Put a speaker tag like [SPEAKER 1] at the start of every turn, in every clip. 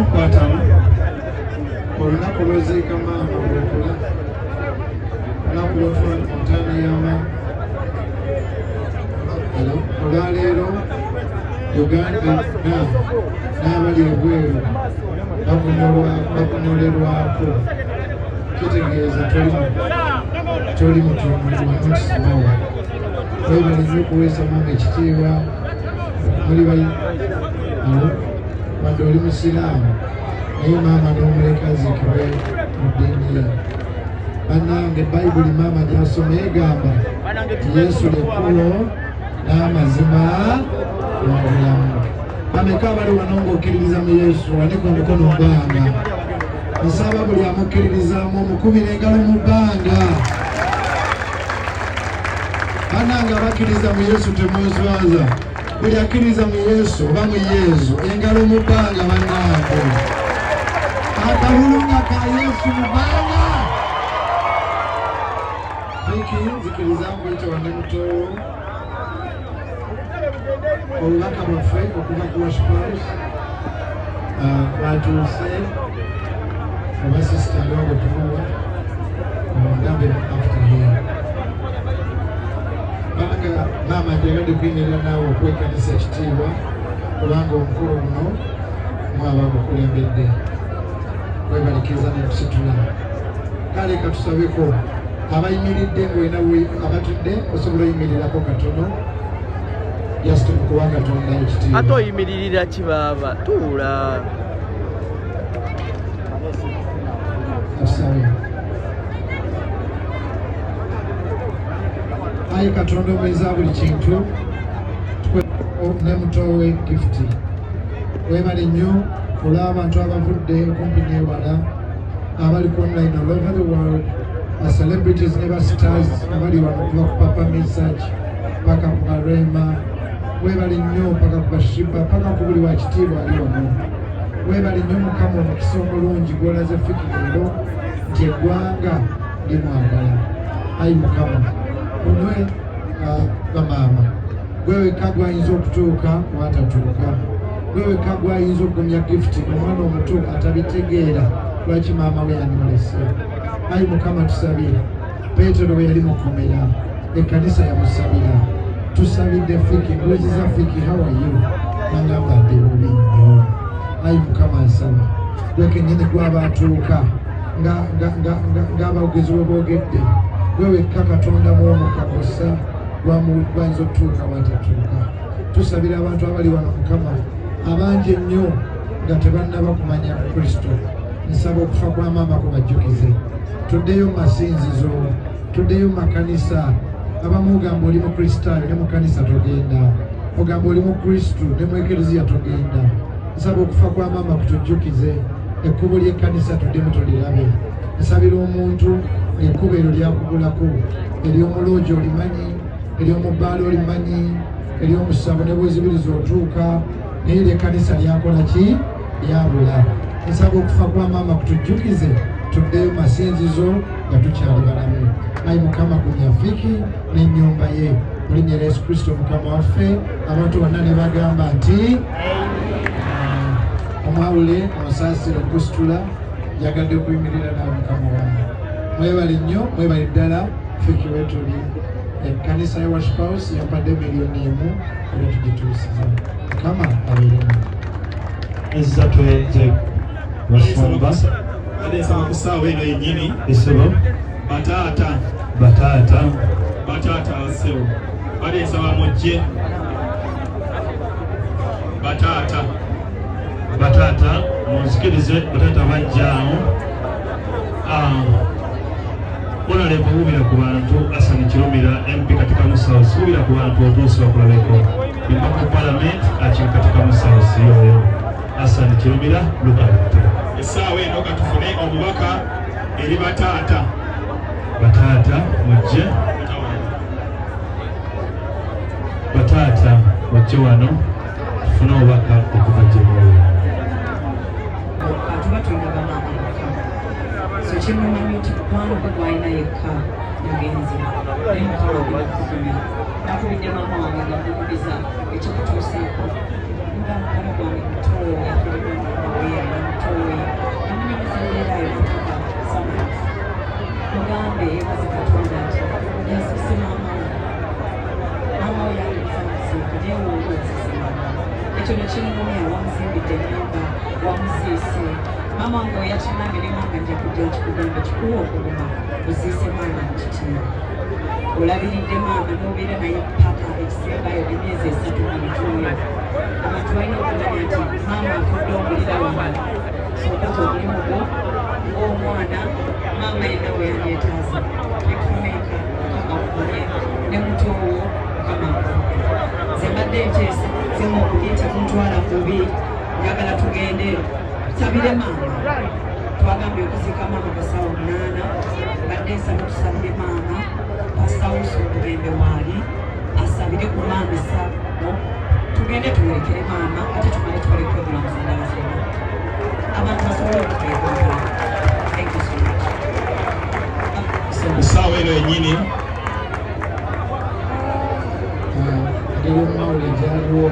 [SPEAKER 1] kwatamu olunaku lwoziika maama olwokula olunaku lwotula Tanagamizibwa olwaleero Uganda n'abali ebweru bakunyolerwako kitegeeza toli mutusimawa webale nnyo okuweesa maama ekitiibwa muli wadde oli musiraamu naye maama n'omuleka aziikibwe mu ddiini ye. Bannange Bayibuli maama gy'asoma egamba nti Yesu lekkubo n'amazima n'obulamu. Bameka abali wano ng'okkiririza mu Yesu wanike omukono mu bbanga. Nsaba buli amukkiririzaamu omukubira engalo mu bbanga. Bannange abakkiriza mu Yesu temwezwaza. Buli akkiriza mu Yesu oba mu Yesu engalo mu bbanga bannange. Akalulunga ka Yesu mu bbanga. Nzikirizamu bwite wanne mutowo obubaka bwaffe okuva ku Washpaus batuuse oba sisita aliwo tubuwa omugambe after here banga maama njagadde kuyimirira naawe okwekanisa ekitiibwa kubanga omukulu guno mwaba gukulembedde webalikiriza netusitula kale katusabeko abayimiridde ng'olina abatudde osobola oyimirirako katono just mukuwa Katonda ekitiibwa.
[SPEAKER 2] Ate oyimiririra ki baaba? Tuula.
[SPEAKER 1] Tusabe. Ayi Katonda omweza buli kintu ne mutowe gifuti. Webale nnyo olw'abantu abavudde kumpi n'ewala abali online all over the world. Celebrities never stars abali wano kuva ku Papa Message paka ku Barema webali nnyo paka ku Bashiba paka ku buli wa kitiibwa ali wano webali nnyo Mukama omukisa omulungi gw'olaze Fikiriro nti eggwanga limwagala. Ayi Mukama onwe bamaama gweweka gwayinza okutuuka watatuuka gweweka gwayinza okugumya gifuti omwana omuto atabitegeera lwaki maama we yanolese. Ayi Mukama tusabira Petero we yali mukomera ekkanisa yamusabira tusabidde Fiki mbuuzi za Fiki how are you nangamba adde bubi nnyo. Ayi Mukama nsaba gwe kennyini gwaba atuuka ng'abaogezi we boogedde gwe wekka Katonda mwomukakosa gwayinza okutuuka watatuuka. Tusabira abantu abali wano Mukama abangi ennyo nga tebannaba kumanya Kristo. Nsaba okufa kwa maama kubajjukize. Tuddeyo mu masinzizo, tuddeyo mu makanisa. Abamu ogamba oli mu Kristaayo ne mu kanisa togenda, ogamba oli mu Kristu ne mu Ekleziya togenda. Nsaba okufa kwa maama kutujjukize ekkubo ly'ekkanisa tuddemu tulirabe. Nsabira omuntu ekkubo eryo lyakugulako ery'omuloogi olimanyi, ery'omubbaala olimanyi, ery'omusabo ne bwezibiriza otuuka naye ly'ekkanisa lyakola ki? Lyabula. Nsaba okufa kwa maama kutujjukize tuddeyo masinzizo nga tukyali balamu. Ayi Mukama gumya Fiki n'ennyumba ye mu linnya lya Yesu Kristo Mukama waffe. Abantu bonna ne bagamba nti omwawule omusaasiro gusitula yagadde okuyimirira nawe Mukama wange. Mwebale nnyo, mwebale ddala Fiki wetuli. Ekkanisa ya Washpaus yampadde miliyoni emu era tugituusiza. Mukama abeeremu.
[SPEAKER 3] Ezza tuwenze basumba
[SPEAKER 4] Alisaba kusaawa eno yennyini
[SPEAKER 3] esebo
[SPEAKER 4] bataata asewo baleesaba mujje
[SPEAKER 3] bataata munzikirize bataata bajjaawo onalepa buubira ku bantu Asani Kirumira MP katika Musausi buubira ku bantu otuusi bakulabeko imba ku Parliament akiri katika Musausi yoyo Asani Kirumira lukalite
[SPEAKER 4] essaawa eno katufune omubaka eri bataata
[SPEAKER 3] mujje bataata mujje wano tufune obubaka okuva gye muli.
[SPEAKER 5] Tuba tulina bamaama so kyemumanyi nti mukwano gwe gwalina yekka yagenze naye Mukama gwakugumya nakubidde maama wange nga mukubiza ekikutuuseeko nga mukwano gwange muto yakolebwa mubaweera agambe yeebaze Katonda nti yasise maama we yandimusamusiika naye wooli osise maama ekyo nekinnumya wamuzimbidde ennyumba wamusiise maama wange weyakinange ne mwange nja kujja nkikugambe kikuwa okuluma oziise maama nkitiibwa olabiridde maama n'obeera naye paka ekisembayo emyezi 3 mu lutuuyo abantu balina okumanya nti maama afudde omulira wano sokoza omulimu gwo ng'omwana maama yenna we yandyetaaza Fameica mukama akukumye ne mutoowo mukama akukumye nze mbadde nteesa zemu okuyita muntwala mubi njagala tugende tusabire maama twagambye okuziika maama kasaawa 8 mbadde nsaba tusabire maama pasitawusi Bugembe waali asabire ku maama essaawa tugende tumulekere maama ate tumale tubaleko omulamuzi endala zonna abantu basobole okuteekoola. Thank you so much.
[SPEAKER 4] Essaawa eno yennyini
[SPEAKER 1] aliwo mawule gyaliwo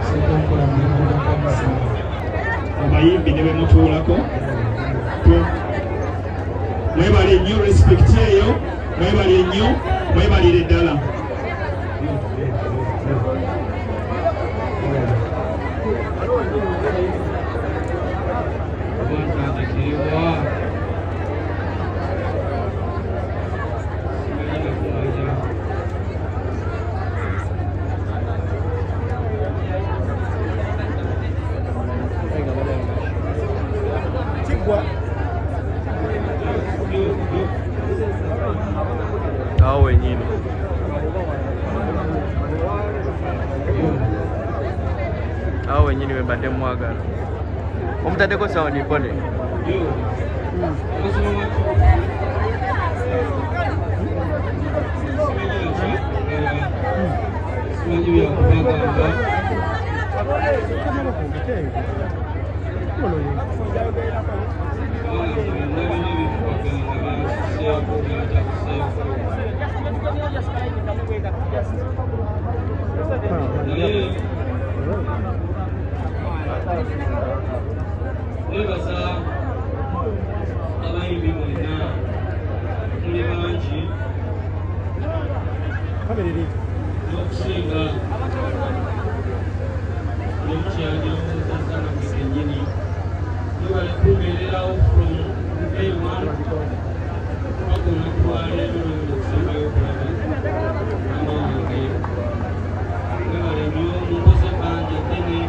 [SPEAKER 1] sekankola mulimu gwa kanisa
[SPEAKER 4] abayimbi ne bemutuulako mwebale nnyo respect eyo mwebale nnyo mwebalire ddala
[SPEAKER 2] awo wenyini awo wenyini wembadde mwagala omutaddeko sawundi mpone
[SPEAKER 6] Nebaza abayimbi mwenna muli bangi n'okusinga n'okukyalira omuzazana kennyini nibale kubeererawo from day one bagona twaleero okusembayo okulaba maama wange nibale nnyo munkoze ebbanja ddene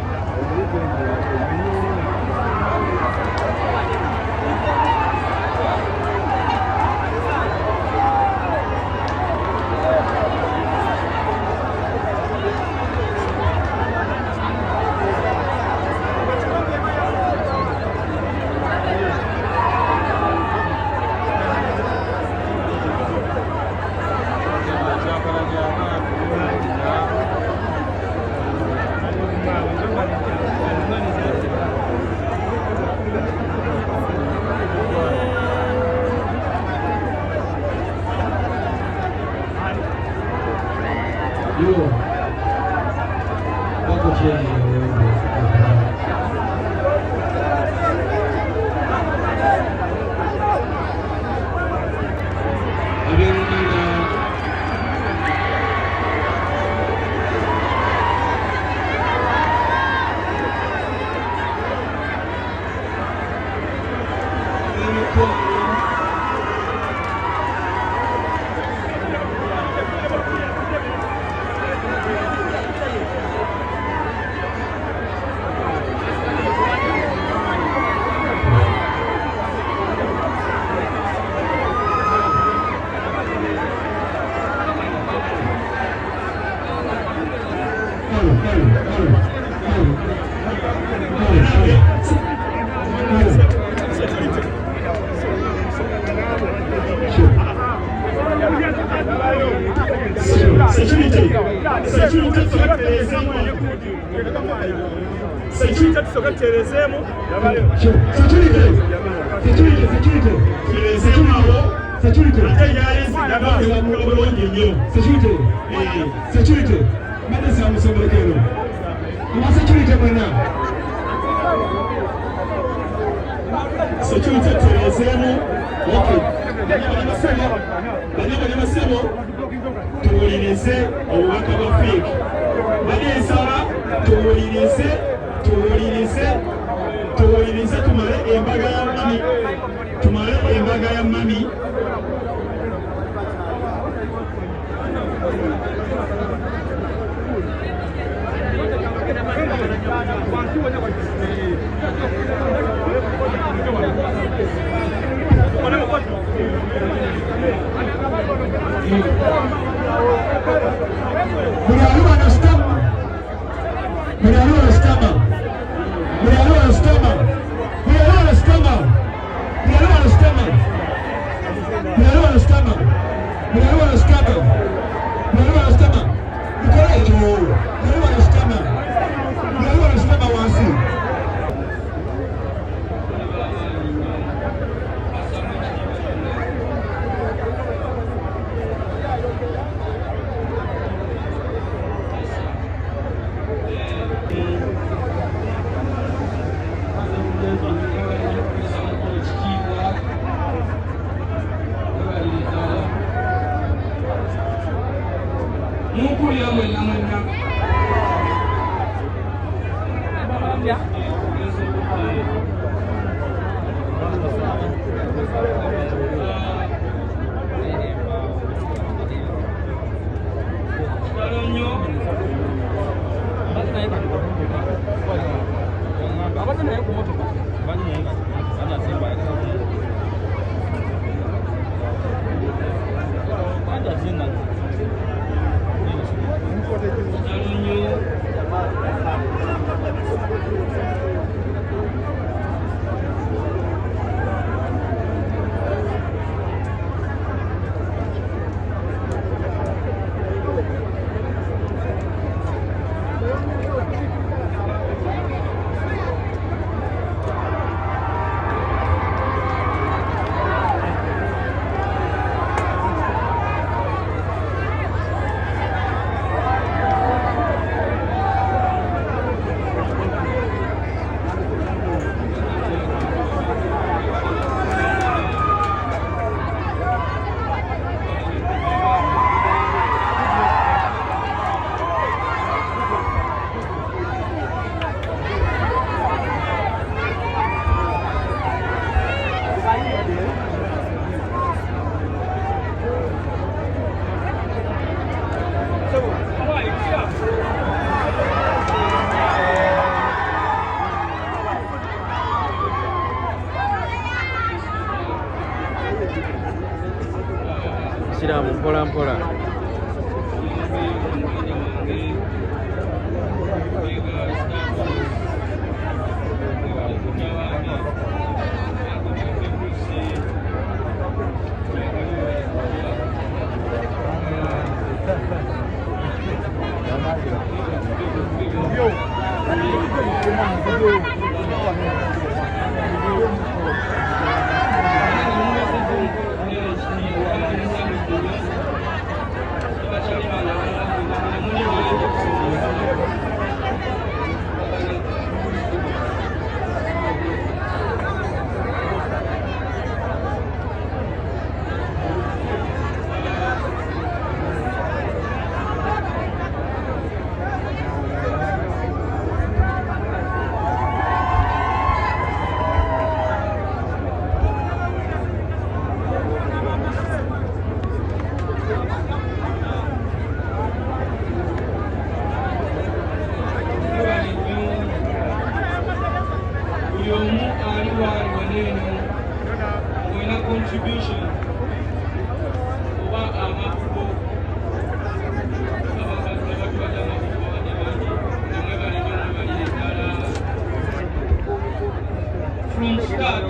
[SPEAKER 4] security. Banyamasibo tuwulirize obubaka bwa fake. Banyensaba tuwulirize tumale embaga ya mami. Tumale embaga ya mami.
[SPEAKER 2] Siramu mpola mpola.
[SPEAKER 6] From start,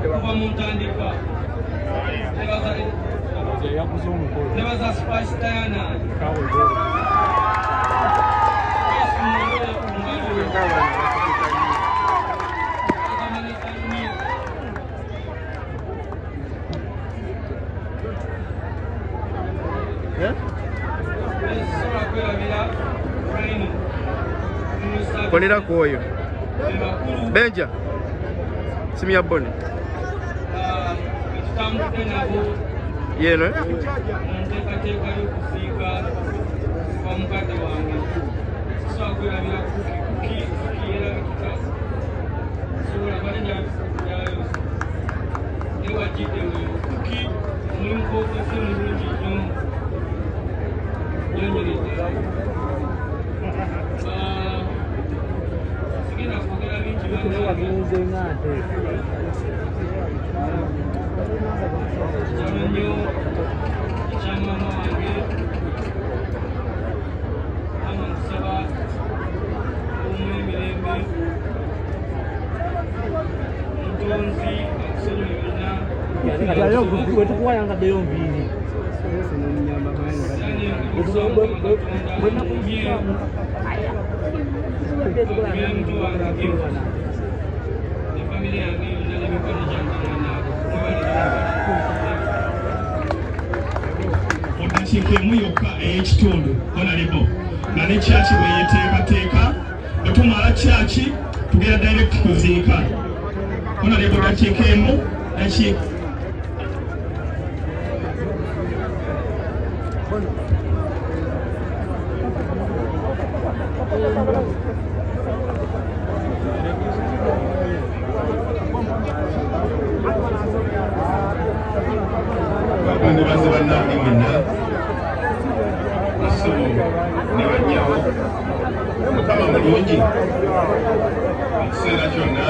[SPEAKER 6] kuva mutandika nebaza Spice Diana
[SPEAKER 2] Kolera koyo Benja simu ya bone
[SPEAKER 6] ntambudde nabo
[SPEAKER 2] Yeno.
[SPEAKER 6] nteekateeka y'okuziika kwa mukadde wange sisobola kwerabira kuki yerabikika sobola balinja yayo ewajjidde weyo kuki omulimu gw'okoze mulungi nnyo nyonyoledde sigenda kwogera bingi banange kitono nnyo ekya maama wange ama nkusaba omu emirembe mutonzi akusonyiwe byonna efamilia yange yonna n'emikono gyange yonna
[SPEAKER 4] odakiika emu yokka ey'ekitundu onalibo nga ne kyaki bwe yeteekateeka bwe tumala kyaki tugenda direct kuziika onalibo dakiika emu dakiika bandi baze bannange mwenna essebo ne bajjawo mukama mulungi ekiseera kyonna